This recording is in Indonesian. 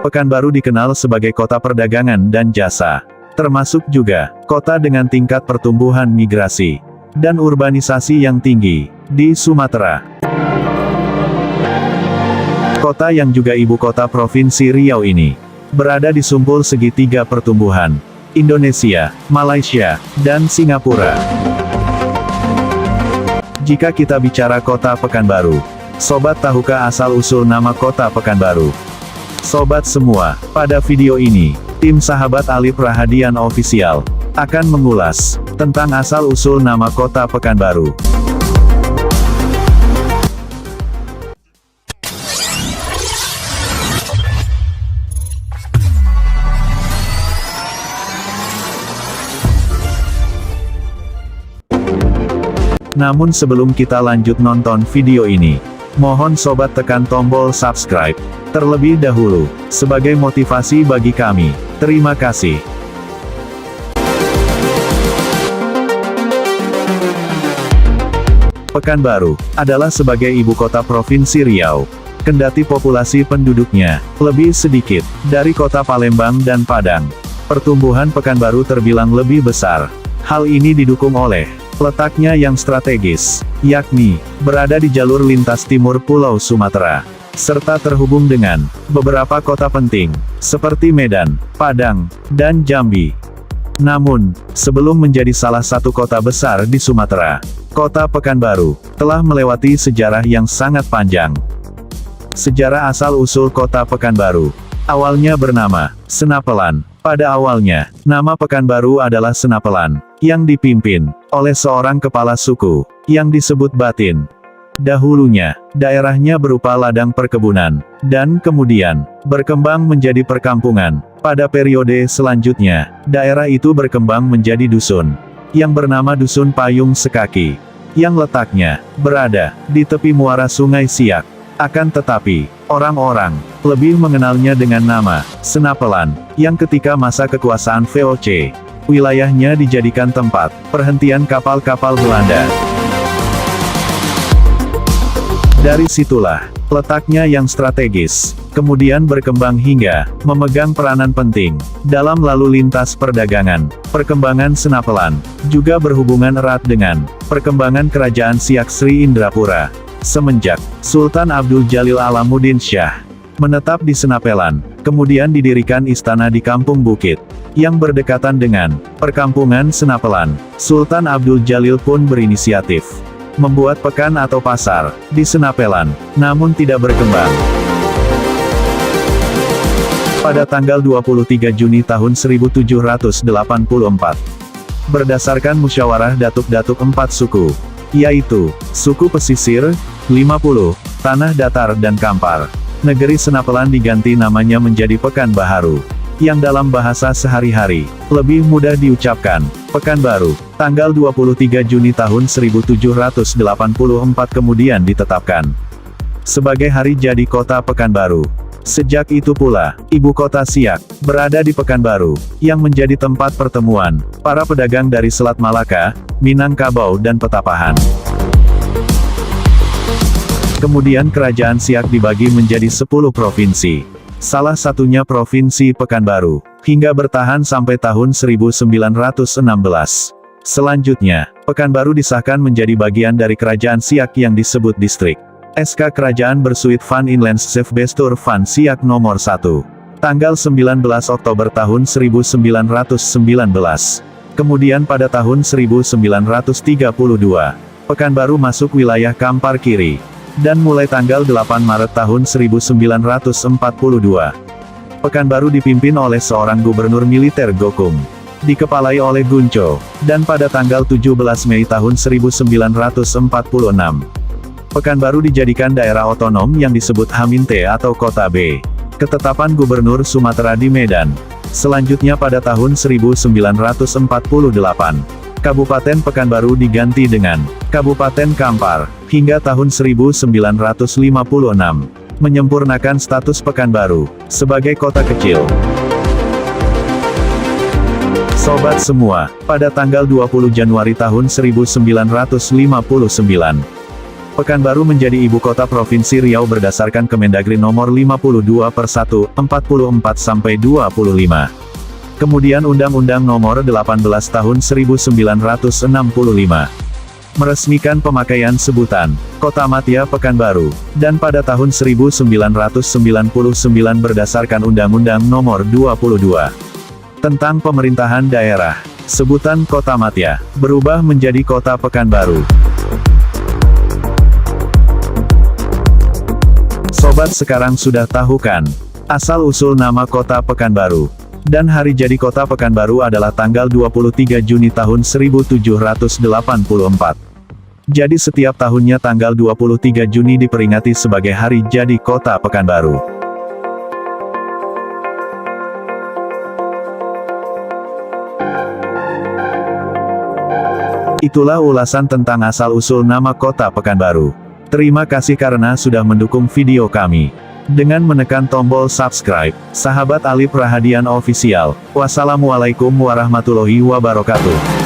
Pekanbaru dikenal sebagai kota perdagangan dan jasa, termasuk juga kota dengan tingkat pertumbuhan migrasi dan urbanisasi yang tinggi di Sumatera. Kota yang juga ibu kota Provinsi Riau ini berada di sumpul segitiga pertumbuhan Indonesia, Malaysia, dan Singapura. Jika kita bicara kota Pekanbaru, sobat tahukah asal-usul nama kota Pekanbaru? Sobat semua, pada video ini, tim sahabat Alip Rahadian Official akan mengulas tentang asal-usul nama kota Pekanbaru. Namun sebelum kita lanjut nonton video ini, mohon sobat tekan tombol subscribe terlebih dahulu, sebagai motivasi bagi kami. Terima kasih. Pekanbaru adalah sebagai ibu kota Provinsi Riau, kendati populasi penduduknya lebih sedikit dari kota Palembang dan Padang. Pertumbuhan Pekanbaru terbilang lebih besar. Hal ini didukung oleh letaknya yang strategis, yakni berada di jalur lintas timur Pulau Sumatera, serta terhubung dengan beberapa kota penting, seperti Medan, Padang, dan Jambi. Namun, sebelum menjadi salah satu kota besar di Sumatera, kota Pekanbaru telah melewati sejarah yang sangat panjang. Sejarah asal-usul kota Pekanbaru awalnya bernama Senapelan. Pada awalnya, nama Pekanbaru adalah Senapelan, yang dipimpin oleh seorang kepala suku, yang disebut Batin. Dahulunya, daerahnya berupa ladang perkebunan, dan kemudian, berkembang menjadi perkampungan. Pada periode selanjutnya, daerah itu berkembang menjadi dusun, yang bernama Dusun Payung Sekaki, yang letaknya berada di tepi muara Sungai Siak. Akan tetapi, orang-orang lebih mengenalnya dengan nama Senapelan, yang ketika masa kekuasaan VOC, wilayahnya dijadikan tempat perhentian kapal-kapal Belanda. Dari situlah, letaknya yang strategis, kemudian berkembang hingga memegang peranan penting dalam lalu lintas perdagangan. Perkembangan Senapelan juga berhubungan erat dengan perkembangan Kerajaan Siak Sri Indrapura. Semenjak Sultan Abdul Jalil Alamuddin Shah menetap di Senapelan, kemudian didirikan istana di Kampung Bukit, yang berdekatan dengan perkampungan Senapelan. Sultan Abdul Jalil pun berinisiatif membuat pekan atau pasar di Senapelan, namun tidak berkembang. Pada tanggal 23 Juni tahun 1784, berdasarkan musyawarah datuk-datuk 4 suku, yaitu suku Pesisir, 50, Tanah Datar dan Kampar, negeri Senapelan diganti namanya menjadi Pekanbaharu, yang dalam bahasa sehari-hari lebih mudah diucapkan Pekanbaru. Tanggal 23 Juni tahun 1784 kemudian ditetapkan sebagai hari jadi kota Pekanbaru. Sejak itu pula, ibu kota Siak berada di Pekanbaru, yang menjadi tempat pertemuan para pedagang dari Selat Malaka, Minangkabau dan Petapahan. Kemudian kerajaan Siak dibagi menjadi 10 provinsi. Salah satunya Provinsi Pekanbaru, hingga bertahan sampai tahun 1916. Selanjutnya, Pekanbaru disahkan menjadi bagian dari kerajaan Siak yang disebut distrik. SK Kerajaan Bersuit van Inlands Bestur van Siak nomor 1. Tanggal 19 Oktober tahun 1919. Kemudian pada tahun 1932, Pekanbaru masuk wilayah Kampar Kiri. Dan mulai tanggal 8 Maret tahun 1942, Pekanbaru dipimpin oleh seorang gubernur militer Gokung, dikepalai oleh Gunco, dan pada tanggal 17 Mei tahun 1946, Pekanbaru dijadikan daerah otonom yang disebut Haminte atau Kota B. Ketetapan Gubernur Sumatera di Medan. Selanjutnya pada tahun 1948, Kabupaten Pekanbaru diganti dengan Kabupaten Kampar, hingga tahun 1956, menyempurnakan status Pekanbaru sebagai kota kecil. Sobat semua, pada tanggal 20 Januari tahun 1959, Pekanbaru menjadi ibu kota Provinsi Riau berdasarkan Kemendagri nomor 52/1/44-25. Kemudian Undang-Undang nomor 18 tahun 1965. Meresmikan pemakaian sebutan, Kotamadya Pekanbaru, dan pada tahun 1999 berdasarkan Undang-Undang nomor 22. Tentang Pemerintahan Daerah, sebutan Kotamadya, berubah menjadi Kota Pekanbaru. Sobat sekarang sudah tahu kan, asal-usul nama Kota Pekanbaru. Dan hari jadi Kota Pekanbaru adalah tanggal 23 Juni tahun 1784. Jadi setiap tahunnya tanggal 23 Juni diperingati sebagai hari jadi Kota Pekanbaru. Itulah ulasan tentang asal-usul nama Kota Pekanbaru. Terima kasih karena sudah mendukung video kami. Dengan menekan tombol subscribe, sahabat Alip Rahadian Official. Wassalamualaikum warahmatullahi wabarakatuh.